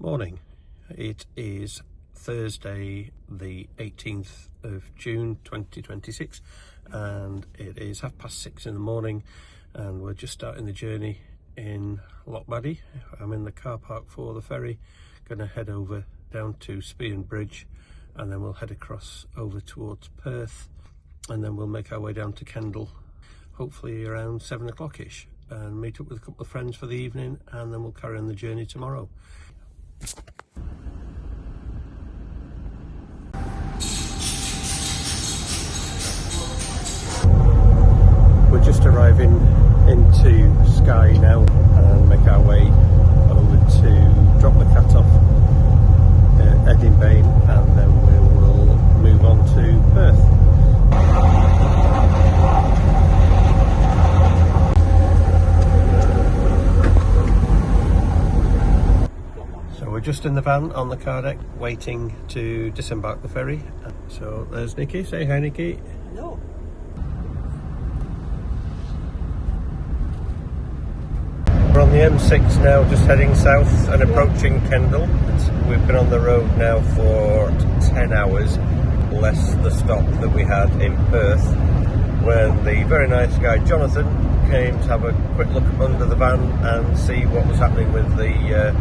Morning. It is Thursday the 18th of June 2026 and it is 6:30 in the morning and we're just starting the journey in Lochmaddy. I'm in the car park for the ferry, going to head over down to Spion Bridge and then we'll head across over towards Perth and then we'll make our way down to Kendal, hopefully around 7 o'clock-ish, and meet up with a couple of friends for the evening, and then we'll carry on the journey tomorrow. We're just arriving into Skye now and make our way over to drop the cat off at Edinburgh, and then we will move on to Perth. So we're just in the van on the car deck waiting to disembark the ferry. So there's Nikki. Say hi, Nikki. Hello. We're on the M6 now, just heading south and approaching Kendal. We've been on the road now for 10 hours, less the stop that we had in Perth, when the very nice guy Jonathan came to have a quick look under the van and see what was happening with the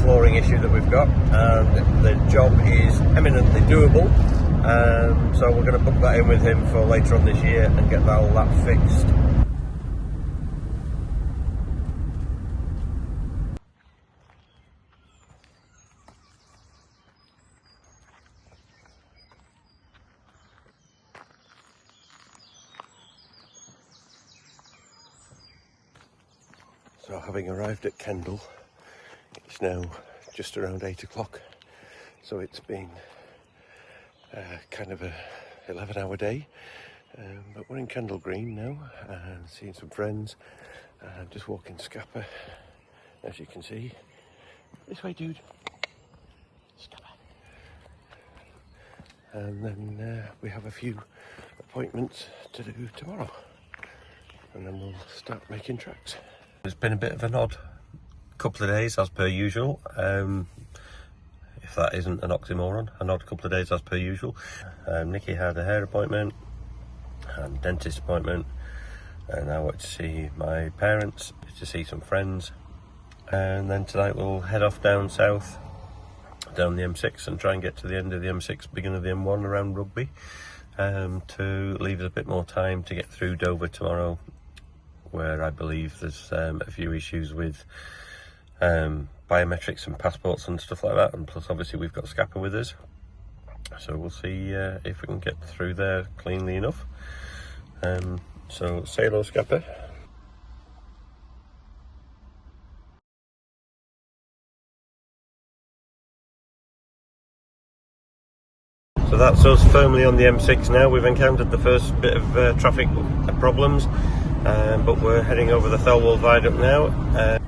flooring issue that we've got, and the job is eminently doable, so we're going to book that in with him for later on this year and get all that fixed. So having arrived at Kendal, it's now just around 8 o'clock, so it's been kind of a 11-hour day, but we're in Kendal Green now and seeing some friends and just walking Scapa, as you can see. This way, dude. Scapa. And then we have a few appointments to do tomorrow, and then we'll start making tracks. It's been a bit of an odd couple of days as per usual, if that isn't an oxymoron, an odd couple of days as per usual. Nikki had a hair appointment and dentist appointment, and I went to see my parents, to see some friends, and then tonight we'll head off down south, down the M6, and try and get to the end of the M6, beginning of the M1 around Rugby, to leave us a bit more time to get through Dover tomorrow, where I believe there's a few issues with biometrics and passports and stuff like that, and plus obviously we've got Scapa with us, so we'll see if we can get through there cleanly enough. So say hello, Scapa. So that's us firmly on the M6 now. We've encountered the first bit of traffic problems, but we're heading over the Thelwall Viaduct now.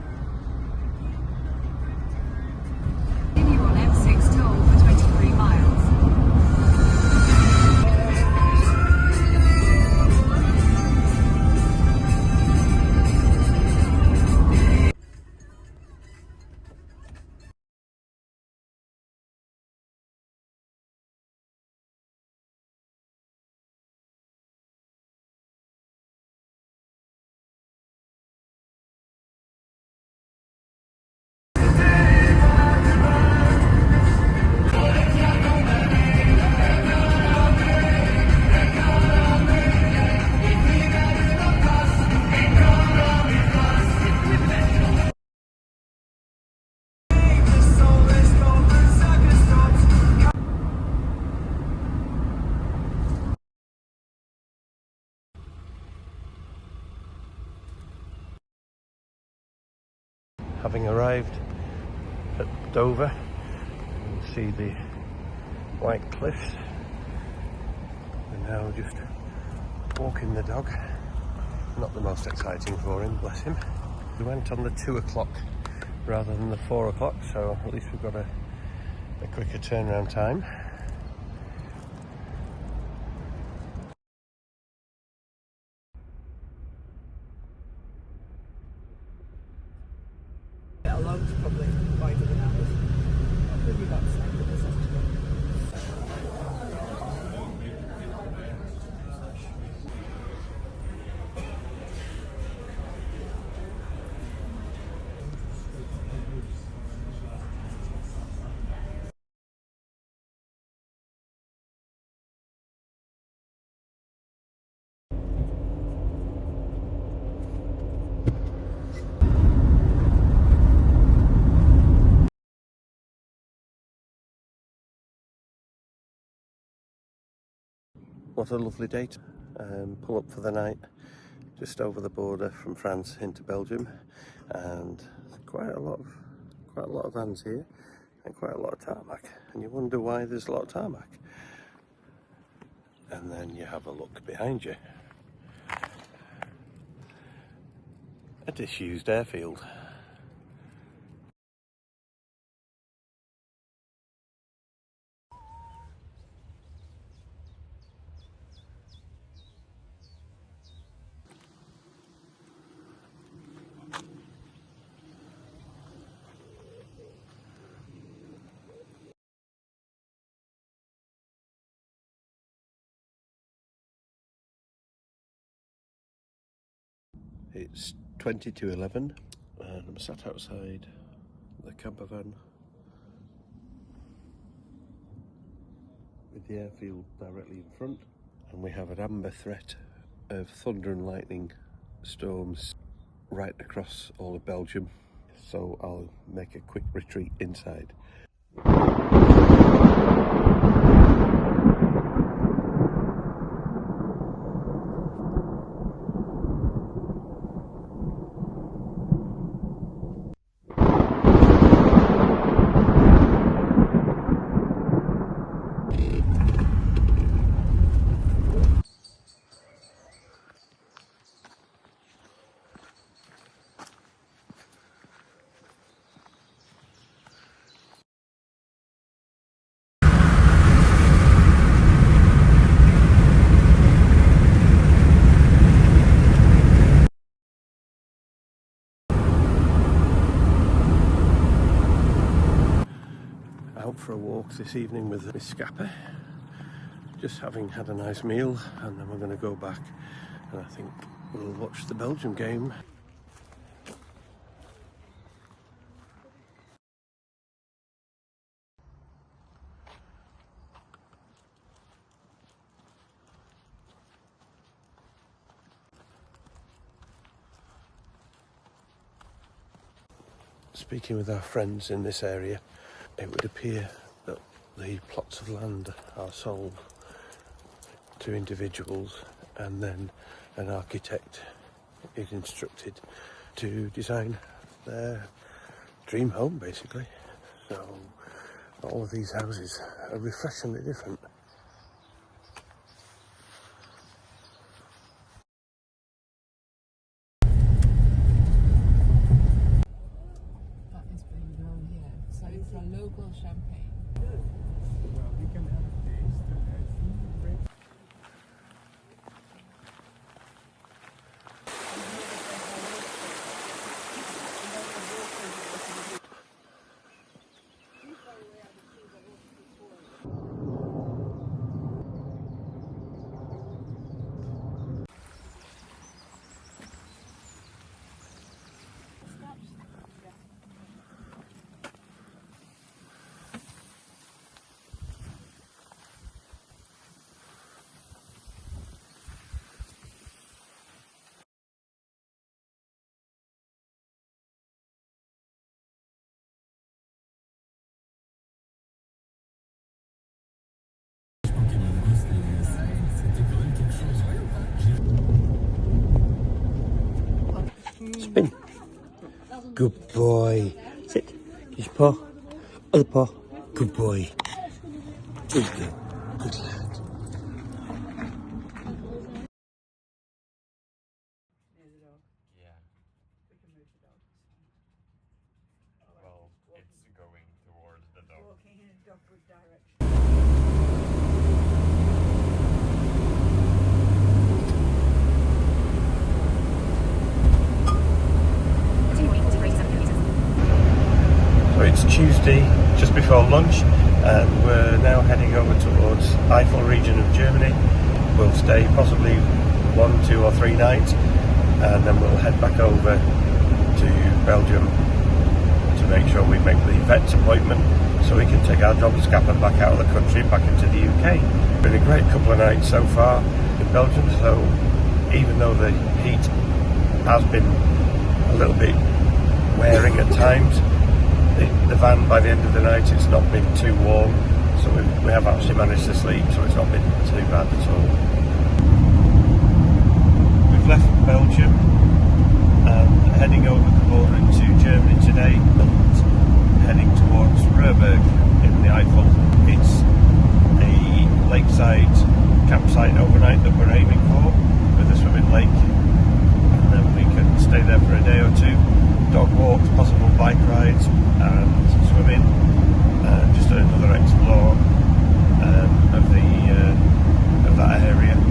Having arrived at Dover, you can see the white cliffs. We're now just walking the dog. Not the most exciting for him, bless him. We went on the 2 o'clock rather than the 4 o'clock, so at least we've got a quicker turnaround time. Probably quieter than ours. Maybe about the same, but it's not too bad. What a lovely day to pull up for the night just over the border from France into Belgium, and quite a lot of vans here and quite a lot of tarmac, and you wonder why there's a lot of tarmac, and then you have a look behind you. A disused airfield. It's 20 to 11 and I'm sat outside the camper van with the airfield directly in front, and we have an amber threat of thunder and lightning storms right across all of Belgium, so I'll make a quick retreat inside. Out for a walk this evening with Miss Scapper, just having had a nice meal, and then we're going to go back and I think we'll watch the Belgium game. Speaking with our friends in this area, it would appear that the plots of land are sold to individuals, and then an architect is instructed to design their dream home, basically. So all of these houses are refreshingly different. That is being grown here, so it's a local champagne. Well, we can have a taste and break. Spin. Good boy. Sit. His paw. Other paw. Good boy. Good girl. Good lad. Yeah. Well, it's going towards the dog. Walking in a dogwood direction. Sorry, It's Tuesday, just before lunch, and we're now heading over towards Eifel region of Germany. We'll stay possibly 1, 2 or 3 nights, and then we'll head back over to Belgium to make sure we make the vet's appointment so we can take our job scapper back out of the country, back into the UK. Been a great couple of nights so far in Belgium, so even though the heat has been a little bit wearing at times, the van by the end of the night it's not been too warm, so we have actually managed to sleep, so it's not been too bad at all. We've left Belgium and heading over the border into Germany today, and heading towards Rapido in the Eifel. It's a lakeside campsite overnight that we're aiming for, with a swimming lake, and then we can stay there for a day or two, dog walks, possible bike rides and swimming, and just another explore of that area.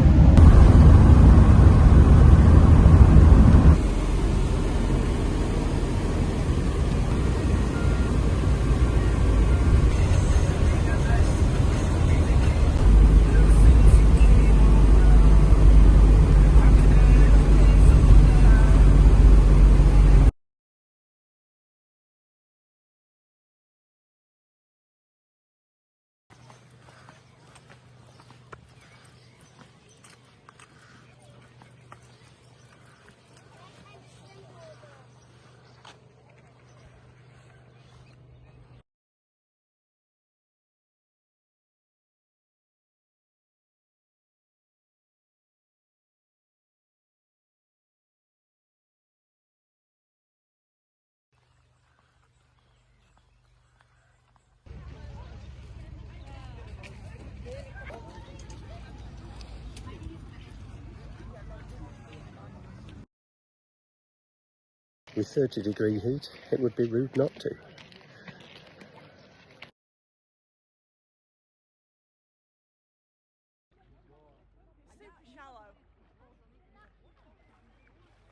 With 30-degree heat, it would be rude not to.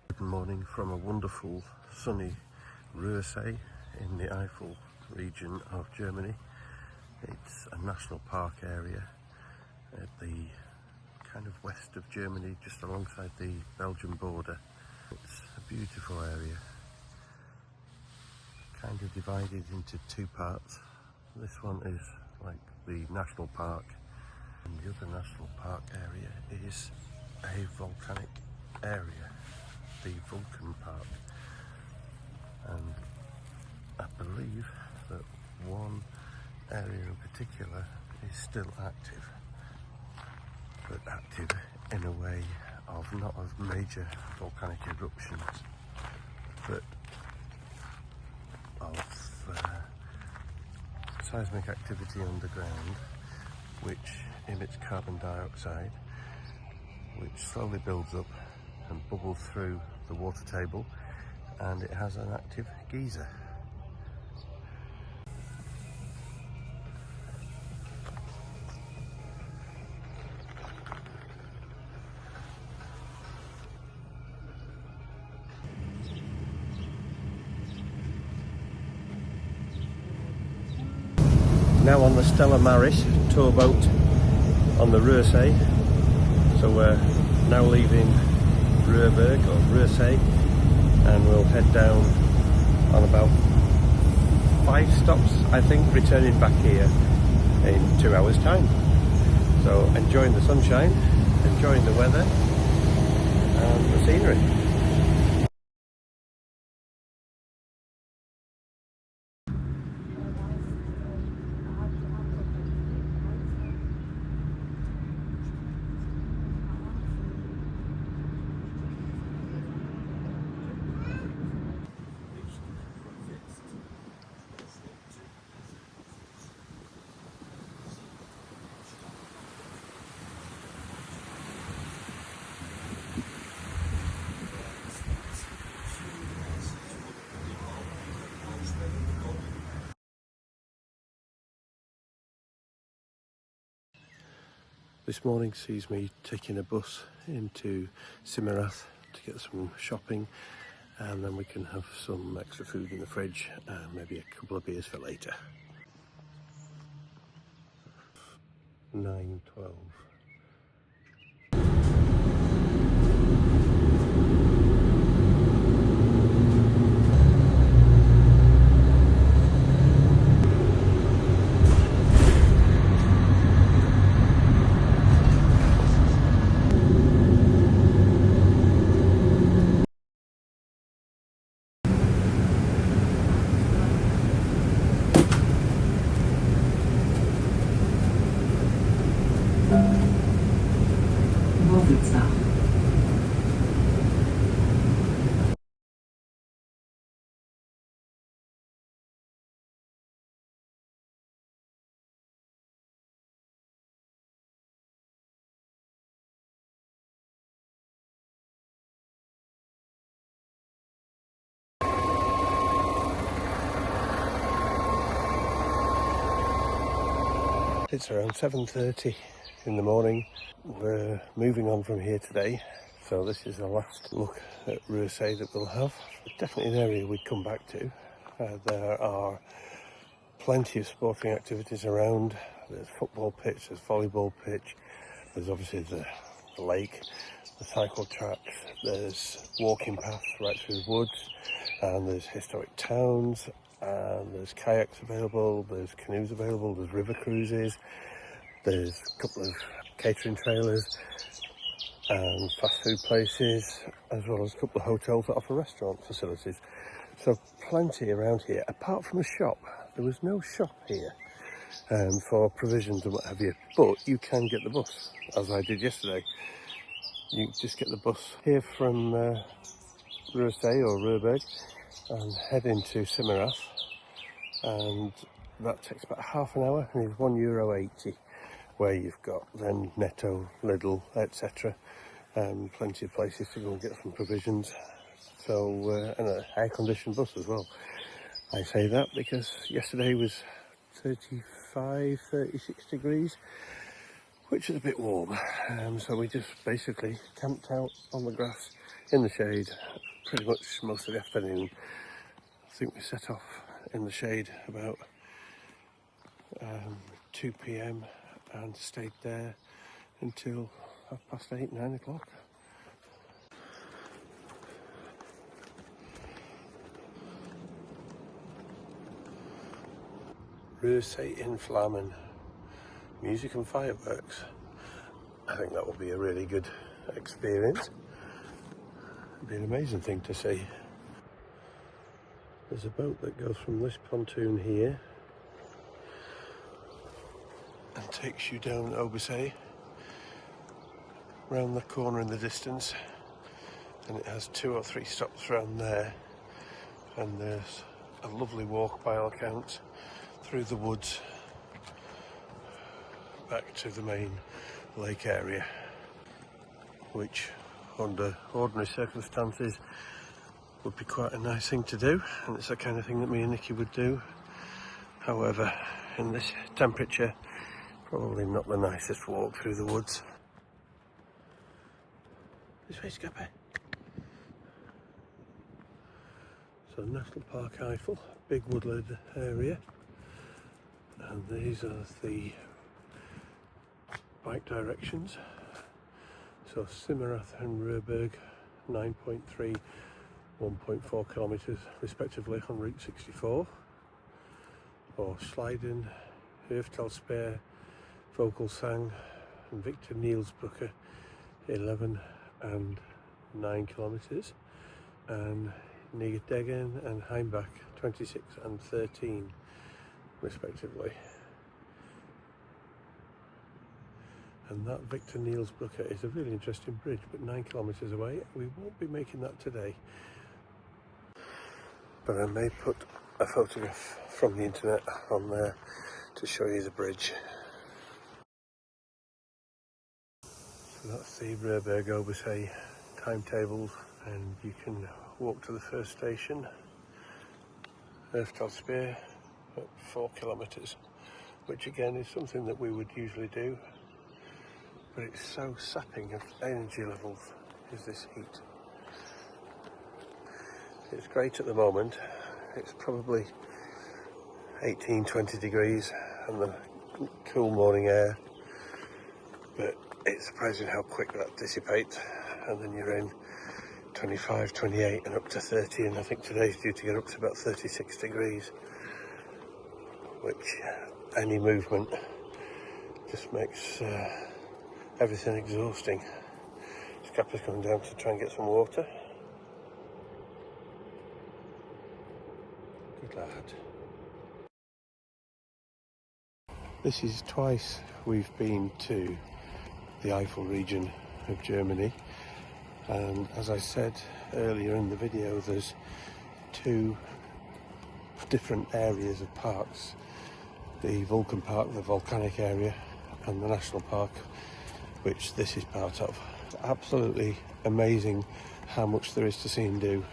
Good morning from a wonderful sunny Wurst in the Eifel region of Germany. It's a national park area at the kind of west of Germany, just alongside the Belgian border. It's a beautiful area, kind of divided into 2 parts. This one is like the national park, and the other national park area is a volcanic area, the Vulcan Park. And I believe that one area in particular is still active, but active in a way of not of major volcanic eruptions, but of seismic activity underground, which emits carbon dioxide, which slowly builds up and bubbles through the water table, and it has an active geyser. Now on the Stella Maris tour boat on the Rursee. So we're now leaving Ruurberg or Rursee, and we'll head down on about 5 stops, I think, returning back here in 2 hours time. So enjoying the sunshine, enjoying the weather and the scenery. This morning sees me taking a bus into Simerath to get some shopping, and then we can have some extra food in the fridge and maybe a couple of beers for later. 9:12. It's around 7:30 in the morning. We're moving on from here today, so this is the last look at Wurst that we'll have. Definitely an area we'd come back to. There are plenty of sporting activities around. There's football pitch, there's volleyball pitch, there's obviously the lake, the cycle tracks, there's walking paths right through the woods, and there's historic towns, and there's kayaks available, there's canoes available, there's river cruises, there's a couple of catering trailers and fast food places, as well as a couple of hotels that offer restaurant facilities. So plenty around here. Apart from a shop, there was no shop here for provisions and what have you, but you can get the bus, as I did yesterday. You just get the bus here from Wurst or Ruurberg and head into Simmerath, and that takes about half an hour and is €1.80, where you've got then Netto, Lidl, etc. Plenty of places to go and get some provisions. So, and an air-conditioned bus as well. I say that because yesterday was 35, 36 degrees, which is a bit warm. So we just basically camped out on the grass in the shade pretty much most of the afternoon. I think we set off in the shade about 2 p.m. and stayed there until 8:30, 9 o'clock. Wurst in Flammen, music and fireworks. I think that will be a really good experience. It'd be an amazing thing to see. There's a boat that goes from this pontoon here and takes you down Obersee, round the corner in the distance, and it has 2 or 3 stops around there, and there's a lovely walk by all accounts through the woods back to the main lake area, which under ordinary circumstances would be quite a nice thing to do, and it's the kind of thing that me and Nikki would do. However, in this temperature, probably not the nicest walk through the woods. This way, Scapper. So National Park Eifel, big woodland area, and these are the bike directions. So Simmerath and Ruurberg, 9.3, 1.4 kilometres respectively on Route 64. Or Sliden, Hoofdtalspeer, Vogelsang and Victor Nielsbrugge, 11 and 9 kilometres, and Nijegegen and Heimbach, 26 and 13 respectively. And that Victor Nielsbrugge is a really interesting bridge, but 9 kilometres away. We won't be making that today, but I may put a photograph from the internet on there to show you the bridge. So that's the Ruurberg Obersee timetables, and you can walk to the first station, Hoofdtalspeer, at 4 kilometres, which again is something that we would usually do, but it's so sapping of energy levels is this heat. It's great at the moment. It's probably 18-20 degrees and the cool morning air, but it's surprising how quick that dissipates, and then you're in 25, 28 and up to 30, and I think today's due to get up to about 36 degrees, which any movement just makes everything exhausting. Scapper's coming down to try and get some water. Good lad. This is twice we've been to the Eifel region of Germany, and as I said earlier in the video, there's two different areas of parks: the Vulcan Park, the volcanic area, and the national park, which this is part of. It's absolutely amazing how much there is to see and do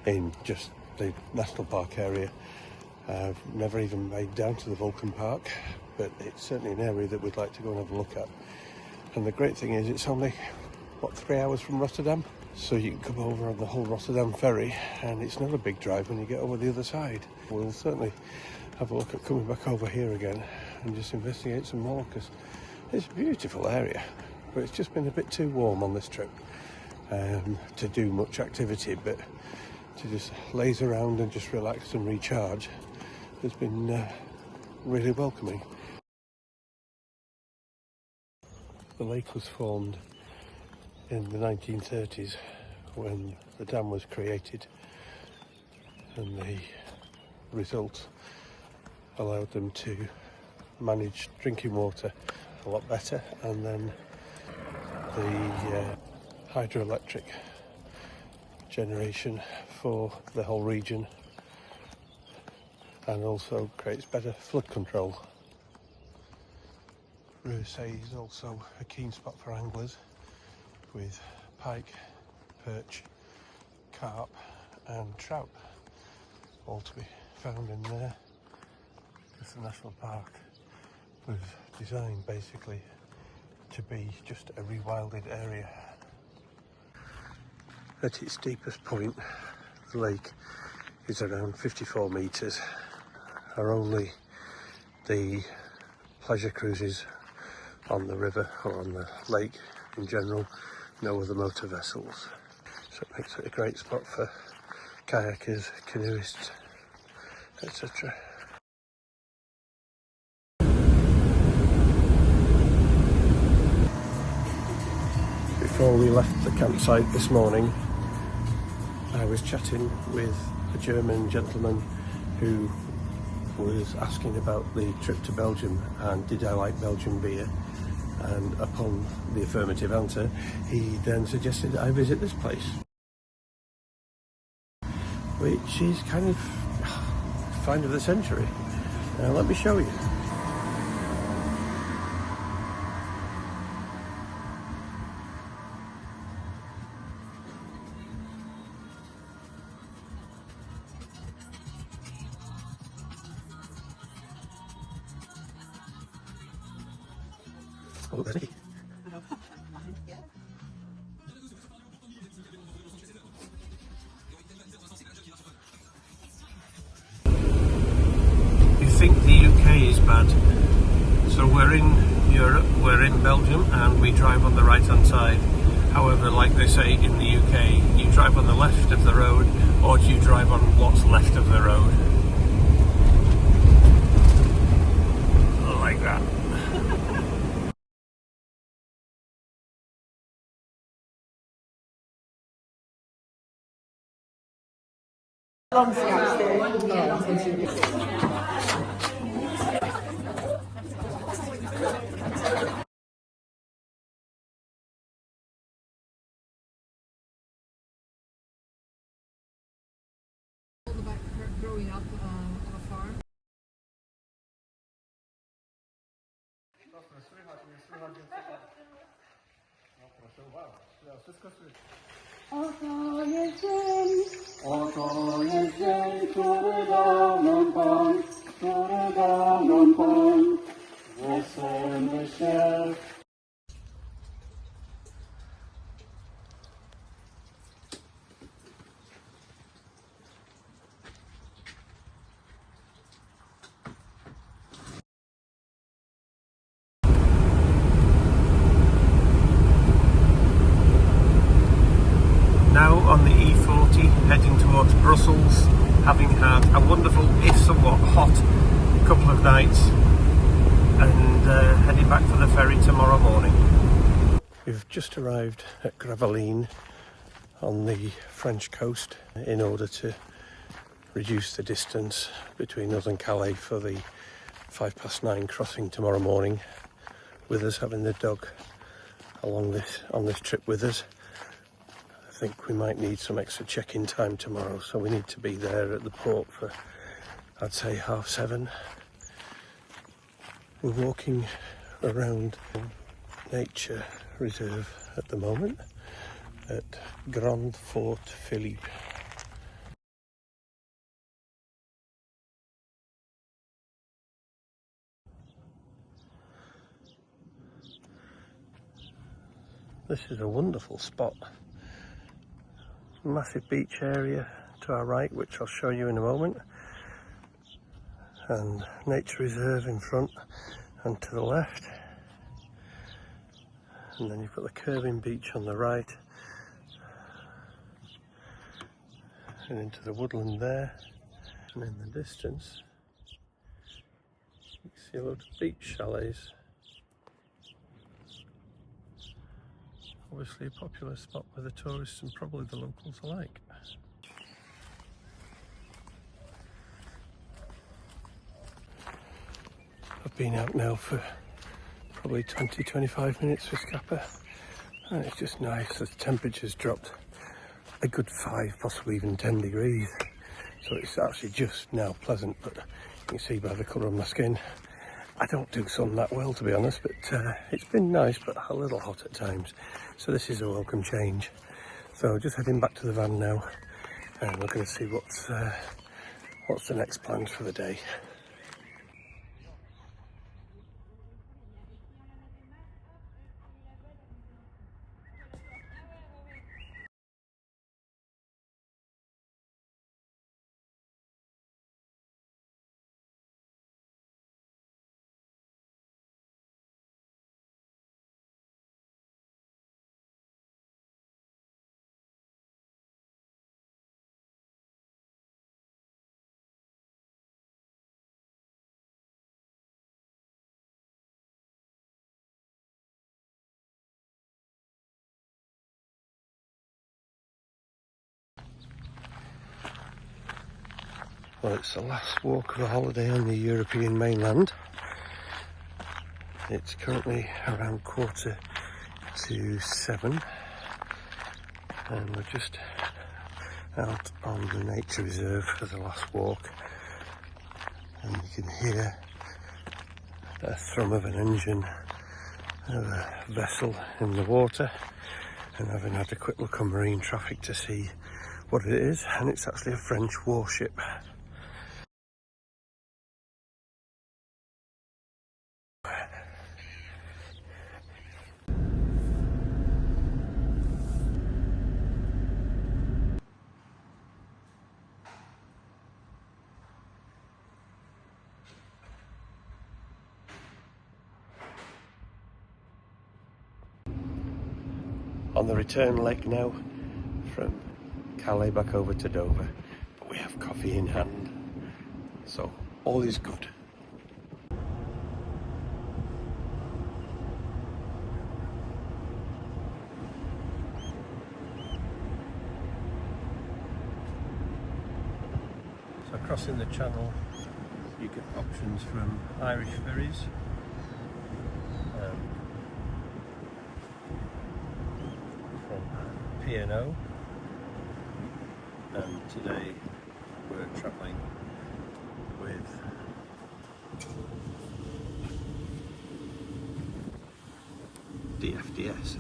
in just the national park area. I've never even made down to the Vulcan Park, but it's certainly an area that we'd like to go and have a look at. And the great thing is it's only, what, 3 hours from Rotterdam? So you can come over on the whole Rotterdam ferry, and it's not a big drive when you get over the other side. We'll certainly have a look at coming back over here again and just investigate some more, because it's a beautiful area, but it's just been a bit too warm on this trip to do much activity. But to just laze around and just relax and recharge has been really welcoming. The lake was formed in the 1930s when the dam was created, and the result allowed them to manage drinking water a lot better, and then the hydroelectric generation for the whole region, and also creates better flood control. Wurst is also a keen spot for anglers, with pike, perch, carp and trout all to be found in there, because the national park was designed basically to be just a rewilded area. At its deepest point, the lake is around 54 metres. Are only the pleasure cruises on the river or on the lake in general, no other motor vessels. So it makes it a great spot for kayakers, canoeists, etc. Before we left the campsite this morning, I was chatting with a German gentleman who was asking about the trip to Belgium and did I like Belgian beer, and upon the affirmative answer he then suggested I visit this place, which is kind of find of the century. Now let me show you. Already. You think the UK is bad, so we're in Europe, we're in Belgium, and we drive on the right hand side. However, like they say in the UK, you drive on the left of the road, or do you drive on what's left of the road? Like that. Growing up on a farm. Oto jest dzień, który dał nam Pan, weselmy się. had a wonderful, if somewhat hot, couple of nights, and heading back for the ferry tomorrow morning. We've just arrived at Gravelines on the French coast in order to reduce the distance between us and Calais for the 9:05 crossing tomorrow morning, with us having the dog along on this trip with us. I think we might need some extra check-in time tomorrow, so we need to be there at the port for, I'd say, 7:30. We're walking around nature reserve at the moment at Grand Fort Philippe. This is a wonderful spot. Massive beach area to our right, which I'll show you in a moment, and nature reserve in front and to the left, and then you've got the curving beach on the right, and into the woodland there, and in the distance you can see a lot of beach chalets. Obviously a popular spot with the tourists and probably the locals alike. I've been out now for probably 20-25 minutes with Scappa, and it's just nice. The temperature's dropped a good 5, possibly even 10 degrees, so it's actually just now pleasant. But you can see by the colour of my skin, I don't do sun that well, to be honest, but it's been nice but a little hot at times, so this is a welcome change. So just heading back to the van now, and we're going to see what's the next plans for the day. Well, it's the last walk of the holiday on the European mainland. It's currently around 6:45, and we're just out on the nature reserve for the last walk, and you can hear the thrum of an engine of a vessel in the water, and having had a quick look on marine traffic to see what it is, and it's actually a French warship. On the return leg now from Calais back over to Dover, but we have coffee in hand, so all is good. So crossing the channel, you get options from Irish ferries, from P&O, and today we're travelling with DFDS.